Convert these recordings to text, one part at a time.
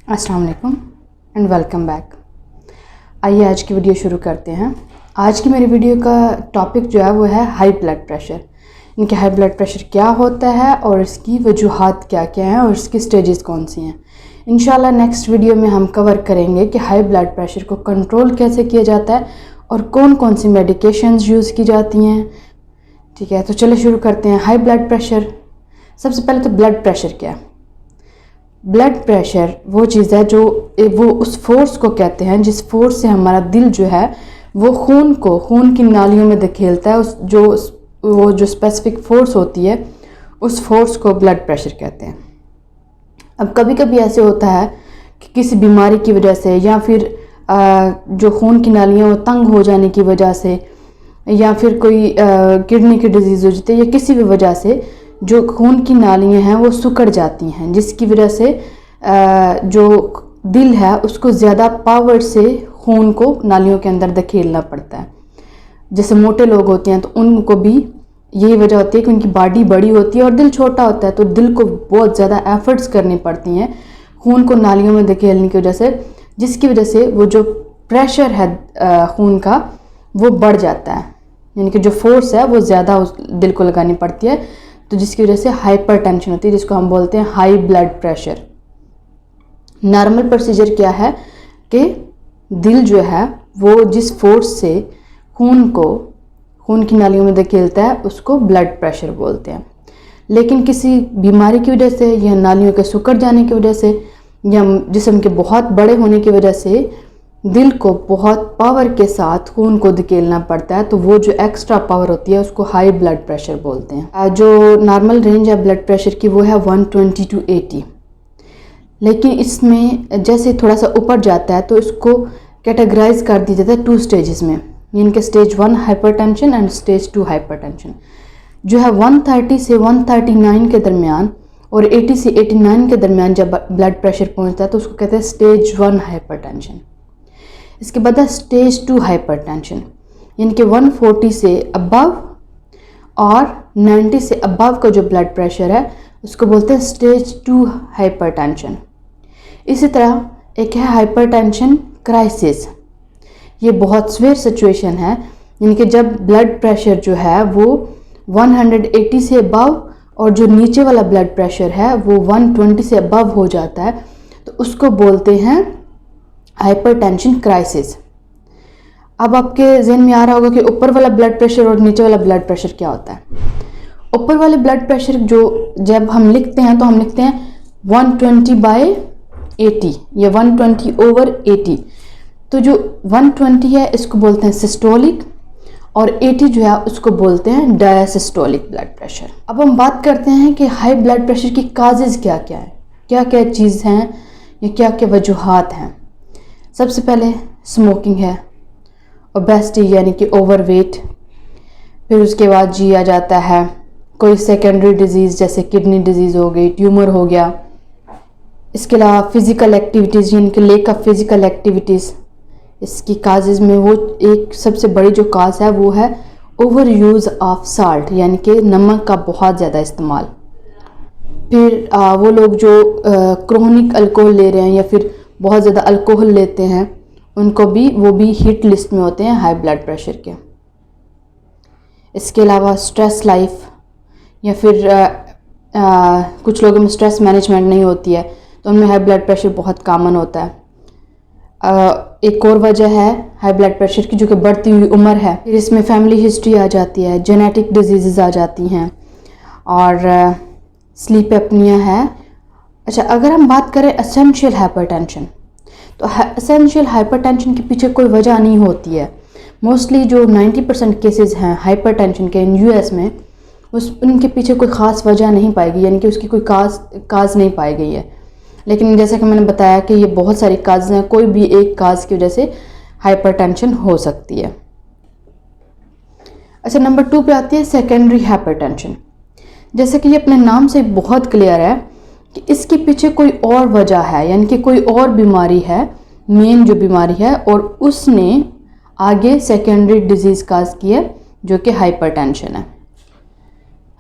अस्सलाम वालेकुम and welcome back. आइए आज की वीडियो शुरू करते हैं। आज की मेरी वीडियो का टॉपिक जो है वो है हाई ब्लड प्रेशर। इनके हाई ब्लड प्रेशर क्या होता है और इसकी वजूहात क्या क्या हैं और इसकी स्टेजेस कौन सी हैं। इंशाल्लाह नेक्स्ट वीडियो में हम कवर करेंगे कि हाई ब्लड प्रेशर को कंट्रोल कैसे किया जाता है और कौन कौन सी मेडिकेशंस यूज़ की जाती हैं। ठीक है, तो चलिए शुरू करते हैं। हाई ब्लड प्रेशर, सबसे पहले तो ब्लड प्रेशर क्या है। ब्लड प्रेशर वो चीज़ है जो वो उस फोर्स को कहते हैं जिस फोर्स से हमारा दिल जो है वो खून की नालियों में धकेलता है। वो जो स्पेसिफिक फोर्स होती है उस फोर्स को ब्लड प्रेशर कहते हैं। अब कभी कभी ऐसे होता है कि किसी बीमारी की वजह से या फिर जो खून की नालियाँ वो तंग हो जाने की वजह से या फिर कोई किडनी की डिजीज़ हो जाती है या किसी भी वजह से जो खून की नालियाँ हैं वो सिकुड़ जाती हैं, जिसकी वजह से जो दिल है उसको ज़्यादा पावर से खून को नालियों के अंदर धकेलना पड़ता है। जैसे मोटे लोग होते हैं तो उनको भी यही वजह होती है कि उनकी बॉडी बड़ी होती है और दिल छोटा होता है, तो दिल को बहुत ज़्यादा एफर्ट्स करनी पड़ती हैं खून को नालियों में धकेलने की वजह से, जिसकी वजह से वो जो प्रेशर है खून का वो बढ़ जाता है। यानी कि जो फोर्स है वो ज़्यादा उस दिल को लगानी पड़ती है, तो जिसकी वजह से हाइपरटेंशन होती है, जिसको हम बोलते हैं high blood pressure. Normal procedure क्या है कि दिल जो है वो जिस फोर्स से खून की नालियों में धकेलता है उसको ब्लड प्रेशर बोलते हैं। लेकिन किसी बीमारी की वजह से या नालियों के सिकुड़ जाने की वजह से या जिस्म के बहुत बड़े होने की वजह से दिल को बहुत पावर के साथ खून को धकेलना पड़ता है, तो वो जो एक्स्ट्रा पावर होती है उसको हाई ब्लड प्रेशर बोलते हैं। जो नॉर्मल रेंज है ब्लड प्रेशर की वो है 120 to 80, लेकिन इसमें जैसे थोड़ा सा ऊपर जाता है तो इसको कैटेगराइज कर दिया जाता है 2 स्टेजेस में, इनके stage 1 hypertension and stage 2 hypertension. जो है 130 से 139 के दरमियान और 80 से 89 के दरमियान जब ब्लड प्रेशर पहुँचता है तो उसको कहते हैं स्टेज 1 हाइपरटेंशन। इसके बाद है स्टेज 2 हाइपरटेंशन, यानी कि 140 से अबव और 90 से अबव का जो ब्लड प्रेशर है उसको बोलते हैं स्टेज 2 हाइपरटेंशन। इसी तरह एक है हाइपरटेंशन क्राइसिस। ये बहुत सीवियर सिचुएशन है, यानी कि जब ब्लड प्रेशर जो है वो 180 से अबव और जो नीचे वाला ब्लड प्रेशर है वो 120 से अबव हो जाता है, तो उसको बोलते हैं हाइपरटेंशन क्राइसिस। अब आपके जहन में आ रहा होगा कि ऊपर वाला ब्लड प्रेशर और नीचे वाला ब्लड प्रेशर क्या होता है। ऊपर वाले ब्लड प्रेशर जो जब हम लिखते हैं तो हम लिखते हैं 120/80 या 120/80। तो जो 120 है इसको बोलते हैं सिस्टोलिक और 80 जो है उसको बोलते हैं डायसिस्टोलिक ब्लड प्रेशर। अब हम बात करते हैं कि हाई ब्लड प्रेशर की काजेज़ क्या क्या है, क्या क्या चीज़ हैं या क्या क्या वजूहात हैं। सबसे पहले स्मोकिंग है, ओबेसिटी यानी कि ओवरवेट, फिर उसके बाद जी आ जाता है कोई सेकेंडरी डिजीज़ जैसे किडनी डिजीज़ हो गई, ट्यूमर हो गया। इसके अलावा फ़िज़िकल एक्टिविटीज़ यानी कि लेक ऑफ फ़िज़िकल एक्टिविटीज़, इसकी काजेज़ में वो एक सबसे बड़ी जो काज है वो है ओवर यूज़ ऑफ साल्ट यानी कि नमक का बहुत ज़्यादा इस्तेमाल। फिर वो लोग जो क्रोनिक अल्कोहल ले रहे हैं या फिर बहुत ज़्यादा अल्कोहल लेते हैं उनको भी वो भी हिट लिस्ट में होते हैं हाई ब्लड प्रेशर के। इसके अलावा स्ट्रेस लाइफ या फिर कुछ लोगों में स्ट्रेस मैनेजमेंट नहीं होती है तो उनमें हाई ब्लड प्रेशर बहुत कॉमन होता है। एक और वजह है हाई ब्लड प्रेशर की जो कि बढ़ती हुई उम्र है। फिर इसमें फैमिली हिस्ट्री आ जाती है, जेनेटिक डिजीज़ आ जाती हैं और स्लीप एपनिया है। अच्छा, अगर हम बात करें एसेंशियल हाइपरटेंशन, तो एसेंशियल हाइपरटेंशन के पीछे कोई वजह नहीं होती है। मोस्टली जो 90% केसेस हैं हाइपरटेंशन के इन यूएस में उनके पीछे कोई ख़ास वजह नहीं पाई गई, यानी कि उसकी कोई काज नहीं पाई गई है। लेकिन जैसा कि मैंने बताया कि ये बहुत सारी काज हैं, कोई भी एक काज की वजह से हाइपरटेंशन हो सकती है। अच्छा, नंबर 2 पे आती है सेकेंडरी हाइपरटेंशन। जैसे कि ये अपने नाम से बहुत क्लियर है कि इसके पीछे कोई और वजह है, यानी कि कोई और बीमारी है, मेन जो बीमारी है, और उसने आगे सेकेंडरी डिजीज़ काज की है जो कि हाइपरटेंशन है।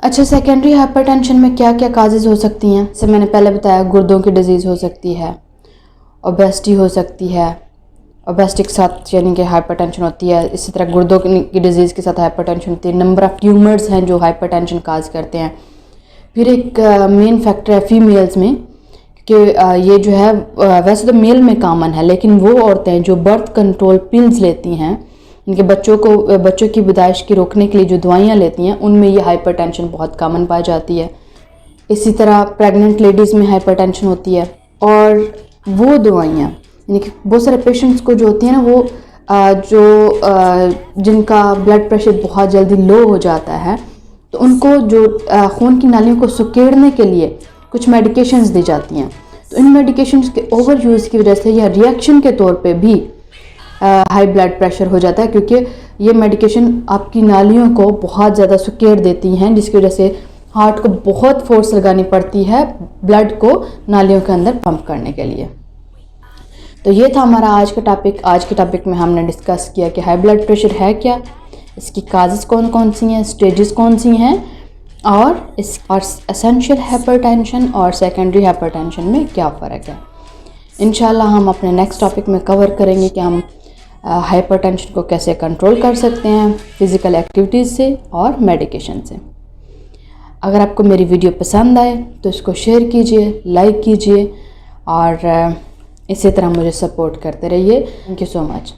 अच्छा, सेकेंडरी हाइपरटेंशन में क्या क्या काजेज़ हो सकती हैं। जैसे मैंने पहले बताया गुर्दों की डिजीज़ हो सकती है ओबेसिटी हो सकती है, ओबेसिटी के साथ यानी कि हाइपरटेंशन होती है। इसी तरह गुर्दों की डिजीज़ के साथ हाइपरटेंशन होती है। नंबर ऑफ़ ट्यूमर्स हैं जो हाइपरटेंशन काज करते हैं। फिर एक मेन फैक्टर है फीमेल्स में कि ये जो है वैसे तो मेल में कॉमन है, लेकिन वो औरतें जो बर्थ कंट्रोल पिल्स लेती हैं, इनके बच्चों की पैदाइश की रोकने के लिए जो दवाइयाँ लेती हैं, उनमें ये हाइपरटेंशन बहुत कॉमन पाई जाती है। इसी तरह प्रेग्नेंट लेडीज़ में हाइपरटेंशन होती है। और वो दवाइयाँ यानी कि बहुत सारे पेशेंट्स को जो होती हैं ना, वो जिनका ब्लड प्रेशर बहुत जल्दी लो हो जाता है, तो उनको जो खून की नालियों को सुकेड़ने के लिए कुछ मेडिकेशंस दी जाती हैं। तो इन मेडिकेशंस के ओवर यूज़ की वजह से या रिएक्शन के तौर पे भी हाई ब्लड प्रेशर हो जाता है, क्योंकि ये मेडिकेशन आपकी नालियों को बहुत ज़्यादा सुकेड़ देती हैं, जिसकी वजह से हार्ट को बहुत फोर्स लगानी पड़ती है ब्लड को नालियों के अंदर पंप करने के लिए। तो ये था हमारा आज का टॉपिक। आज के टॉपिक में हमने डिस्कस किया कि हाई ब्लड प्रेशर है क्या, इसकी काजेज़ कौन कौन सी हैं, स्टेजेस कौन सी हैं, और एसेंशियल हाइपरटेंशन और सेकेंडरी हाइपरटेंशन में क्या फ़र्क है। इंशाल्लाह हम अपने नेक्स्ट टॉपिक में कवर करेंगे कि हम हाइपरटेंशन को कैसे कंट्रोल कर सकते हैं फ़िज़िकल एक्टिविटीज़ से और मेडिकेशन से। अगर आपको मेरी वीडियो पसंद आए तो इसको शेयर कीजिए, लाइक कीजिए और इसी तरह मुझे सपोर्ट करते रहिए। Thank you so much.